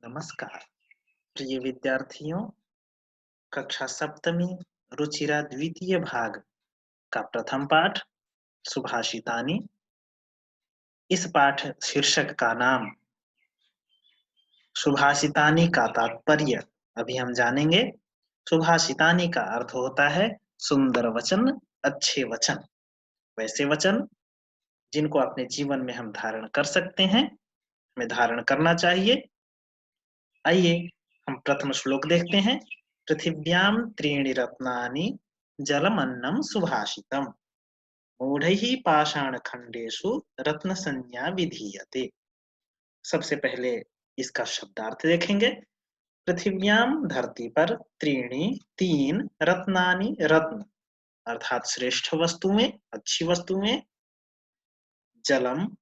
नमस्कार प्रिय विद्यार्थियों। कक्षा सप्तमी रुचिरा द्वितीय भाग का प्रथम पाठ सुभाषितानि। इस पाठ शीर्षक का नाम सुभाषितानि का तात्पर्य अभी हम जानेंगे। सुभाषितानि का अर्थ होता है सुंदर वचन, अच्छे वचन, वैसे वचन जिनको अपने जीवन में हम धारण कर सकते हैं, हमें धारण करना चाहिए। आइए हम प्रथम श्लोक देखते हैं। पृथिव्यां त्रीणि रत्नानि जलमन्नं सुभाषितम् मूढ़ैः पाषाणखण्डेषु रत्नसंज्ञा विधीयते। सबसे पहले इसका शब्दार्थ देखेंगे। पृथिव्यां धरती पर, त्रीणि तीन, रत्नानि रत्न अर्थात श्रेष्ठ वस्तुएं, अच्छी वस्तुएं, जलम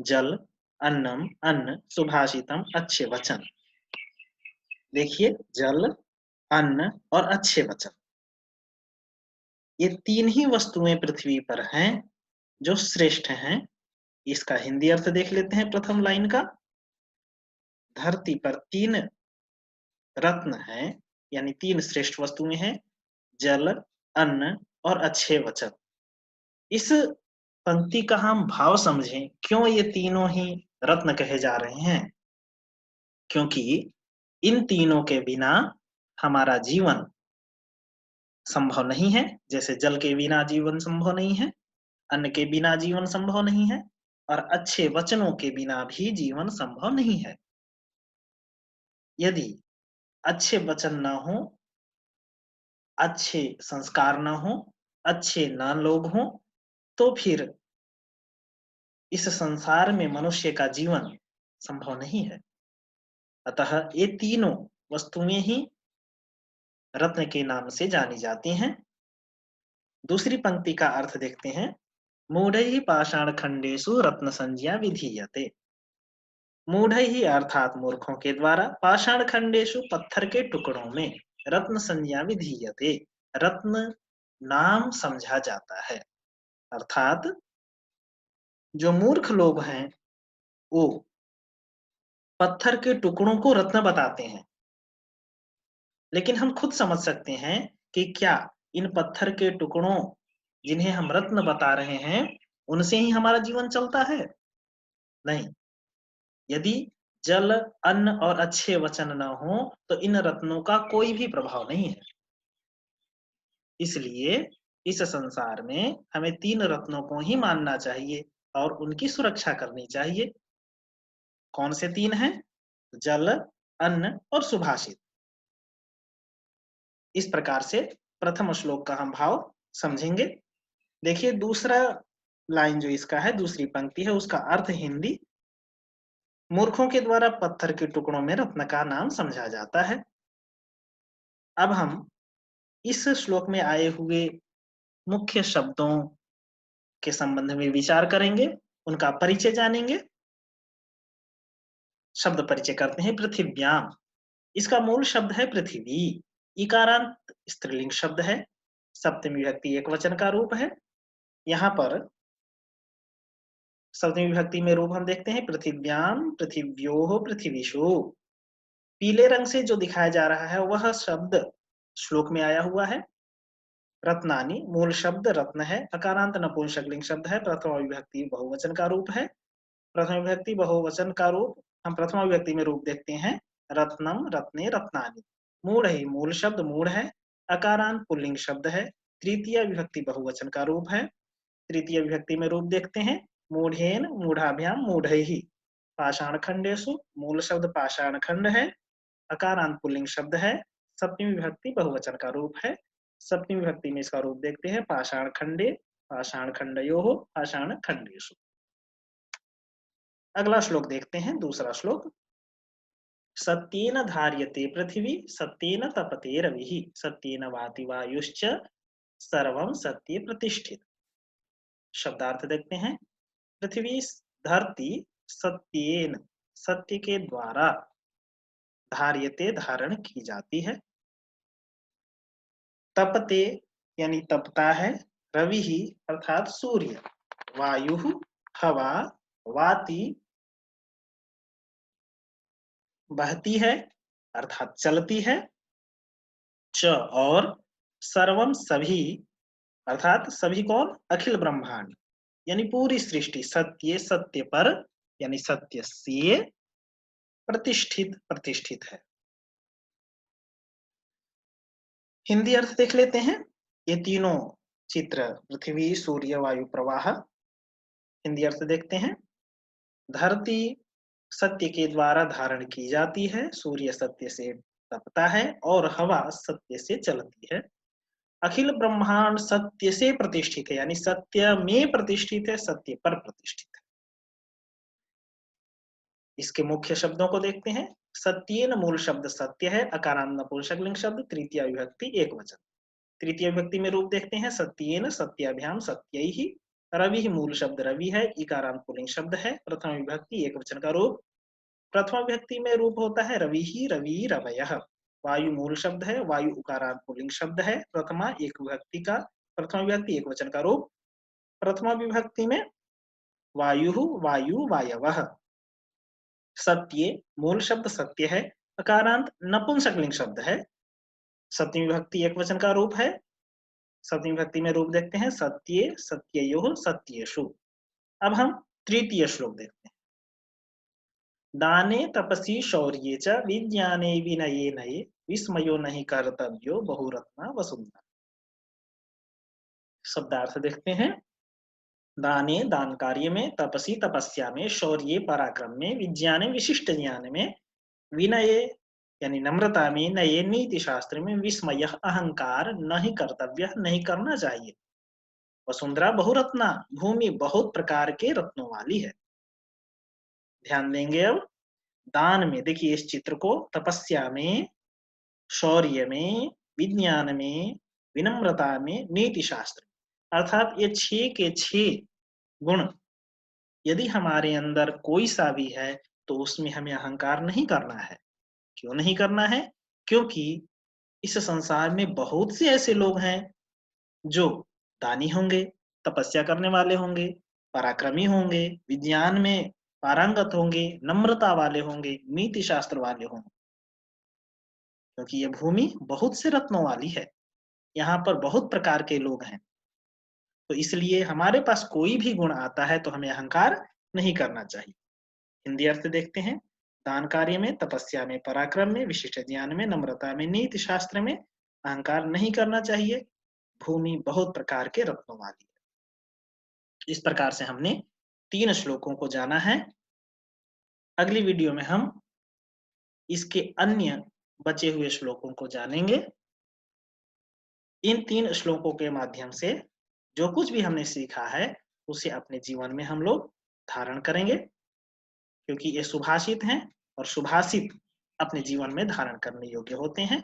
जल, अन्नम अन्न, सुभाषितम अच्छे वचन। देखिए, जल, अन्न और अच्छे वचन, ये तीन ही वस्तुएं पृथ्वी पर हैं जो श्रेष्ठ हैं। इसका हिंदी अर्थ देख लेते हैं। प्रथम लाइन का, धरती पर तीन रत्न हैं, यानी तीन श्रेष्ठ वस्तुएं हैं, जल, अन्न और अच्छे वचन। इस पंक्ति का हम भाव समझें, क्यों ये तीनों ही रत्न कहे जा रहे हैं। क्योंकि इन तीनों के बिना हमारा जीवन संभव नहीं है। जैसे जल के बिना जीवन संभव नहीं है, अन्न के बिना जीवन संभव नहीं है, और अच्छे वचनों के बिना भी जीवन संभव नहीं है। यदि अच्छे वचन ना हो, अच्छे संस्कार ना हो, अच्छे ना लोग हों, तो फिर इस संसार में मनुष्य का जीवन संभव नहीं है। अतः ये तीनों वस्तुएं ही रत्न के नाम से जानी जाती हैं। दूसरी पंक्ति का अर्थ देखते हैं। मूढ़ैः पाषाणखण्डेषु रत्नसंज्ञा विधीयते। मूढ़ैः अर्थात मूर्खों के द्वारा, पाषाणखण्डेषु पत्थर के टुकड़ों में, रत्न संज्ञा विधीयते रत्न नाम समझा जाता है। अर्थात जो मूर्ख लोग हैं वो पत्थर के टुकड़ों को रत्न बताते हैं। लेकिन हम खुद समझ सकते हैं कि क्या इन पत्थर के टुकड़ों जिन्हें हम रत्न बता रहे हैं, उनसे ही हमारा जीवन चलता है? नहीं। यदि जल, अन्न और अच्छे वचन न हो तो इन रत्नों का कोई भी प्रभाव नहीं है। इसलिए इस संसार में हमें तीन रत्नों को ही मानना चाहिए और उनकी सुरक्षा करनी चाहिए। कौन से तीन हैं? जल, अन्न और सुभाषित। इस प्रकार से प्रथम श्लोक का हम भाव समझेंगे। देखिए, दूसरा लाइन जो इसका है, दूसरी पंक्ति है, उसका अर्थ हिंदी। मूर्खों के द्वारा पत्थर के टुकड़ों में रत्न का नाम समझा जाता है। अब हम इस श्लोक में आए हुए मुख्य शब्दों के संबंध में विचार करेंगे, उनका परिचय जानेंगे। शब्द परिचय करते हैं। पृथिव्याम, इसका मूल शब्द है पृथ्वी। इकारांत स्त्रीलिंग शब्द है। सप्तमी विभक्ति एक वचन का रूप है। यहाँ पर सप्तमी विभक्ति में रूप हम देखते हैं। पृथिव्याम, पृथिव्योः, पृथिवीषु। पीले रंग से जो दिखाया जा रहा है वह शब्द श्लोक में आया हुआ है। रत्नानि, मूल शब्द रत्न है। अकारांत नपुंसकलिंग शब्द है। प्रथमा विभक्ति बहुवचन का रूप है। प्रथम विभक्ति बहुवचन का रूप हम प्रथमा विभक्ति में रूप देखते हैं। रत्नम, रत्ने, रत्नानि। मूढ़ ही मूल शब्द मूढ़ है। अकारांत पुल्लिंग शब्द है। तृतीय विभक्ति बहुवचन का रूप है। तृतीय विभक्ति में रूप देखते हैं। मूढ़ेन, मूढ़ाभ्याम, मूढ़ैहि। पाषाणखंडेषु, मूल शब्द पाषाणखंड है। अकारांत पुल्लिंग शब्द है। सप्तमी विभक्ति बहुवचन का रूप है। सप्तमी विभक्ति में इसका रूप देखते हैं। पाषाणखंडे, पाषाणखंडयोः, पाषाणखंडेषु। अगला श्लोक देखते हैं, दूसरा श्लोक। सत्येन धार्यते पृथ्वी, सत्येन तपते रविः, सत्येन वाति वायुश्च, सर्वं सत्ये प्रतिष्ठित। शब्दार्थ देखते हैं। पृथ्वी, धरती, सत्येन, सत्य के द्वारा, धार्यते धारण की जाती है, तपते यानी तपता है, रवि ही अर्थात सूर्य, वायु हवा, वाति बहती है अर्थात चलती है, च और सर्वम सभी अर्थात सभी कौन? अखिल ब्रह्मांड यानी पूरी सृष्टि सत्य सत्य पर यानी सत्य से प्रतिष्ठित प्रतिष्ठित है। हिंदी अर्थ देख लेते हैं। ये तीनों चित्र पृथ्वी सूर्य वायु प्रवाह, हिंदी अर्थ देखते हैं। धरती सत्य के द्वारा धारण की जाती है, सूर्य सत्य से तपता है और हवा सत्य से चलती है। अखिल ब्रह्मांड सत्य से प्रतिष्ठित है यानी सत्य में प्रतिष्ठित है, सत्य पर प्रतिष्ठित है। इसके मुख्य शब्दों को देखते हैं। सत्येन मूल शब्द सत्य है, अकारांत नपुंसकलिंग शब्द, तृतीय विभक्ति एक वचन। तृतीय विभक्ति में रूप देखते हैं। सत्येन सत्याभ्याम सत्यैहि, रवि मूल शब्द रवि है, इकारांत पुल्लिंग शब्द है, प्रथम विभक्ति एक वचन का रूप। प्रथम विभक्ति में रूप होता है रवि ही रवि रवयः। वायु मूल शब्द है, वायु उकारांत पुल्लिंग शब्द है, प्रथमा एक विभक्ति का प्रथम विभक्ति एक वचन का रूप। प्रथमा विभक्ति में वायु वायु वायवः। सत्य मूल शब्द सत्य है, अकारांत नपुंसकलिंग शब्द है, सप्तमी विभक्ति एक वचन का रूप है। सप्तमी विभक्ति में रूप देखते हैं। सत्ये सत्ययोः सत्येषु। अब हम तृतीय श्लोक देखते हैं। दाने तपसि शौर्ये च विज्ञाने विनये नये विस्मयो नहीं कर्तव्यो बहुरत्ना वसुंधरा। शब्दार्थ देखते हैं। दाने दान कार्य में, तपसी तपस्या में, शौर्य पराक्रम में, विज्ञाने विशिष्ट ज्ञान में, विनये यानी नम्रता में, नये नीति शास्त्र में, विस्मय अहंकार नहीं कर्तव्य नहीं करना चाहिए। वसुंधरा बहुरत्ना भूमि बहुत प्रकार के रत्नों वाली है। ध्यान देंगे अब दान में, देखिए इस चित्र को, तपस्या में, शौर्य में, विज्ञान में, विनम्रता में, नीति शास्त्र अर्थात ये 6 के 6 गुण यदि हमारे अंदर कोई सा भी है तो उसमें हमें अहंकार नहीं करना है। क्यों नहीं करना है? क्योंकि इस संसार में बहुत से ऐसे लोग हैं जो दानी होंगे, तपस्या करने वाले होंगे, पराक्रमी होंगे, विज्ञान में पारंगत होंगे, नम्रता वाले होंगे, नीति शास्त्र वाले होंगे। क्योंकि ये भूमि बहुत से रत्नों वाली है, यहाँ पर बहुत प्रकार के लोग हैं, तो इसलिए हमारे पास कोई भी गुण आता है तो हमें अहंकार नहीं करना चाहिए। हिंदी अर्थ देखते हैं। दान कार्य में, तपस्या में, पराक्रम में, विशिष्ट ज्ञान में, नम्रता में, नीति शास्त्र में अहंकार नहीं करना चाहिए। भूमि बहुत प्रकार के रत्नों वाली है। इस प्रकार से हमने 3 श्लोकों को जाना है। अगली वीडियो में हम इसके अन्य बचे हुए श्लोकों को जानेंगे। इन 3 श्लोकों के माध्यम से जो कुछ भी हमने सीखा है उसे अपने जीवन में हम लोग धारण करेंगे, क्योंकि ये सुभाषित हैं और सुभाषित अपने जीवन में धारण करने योग्य होते हैं।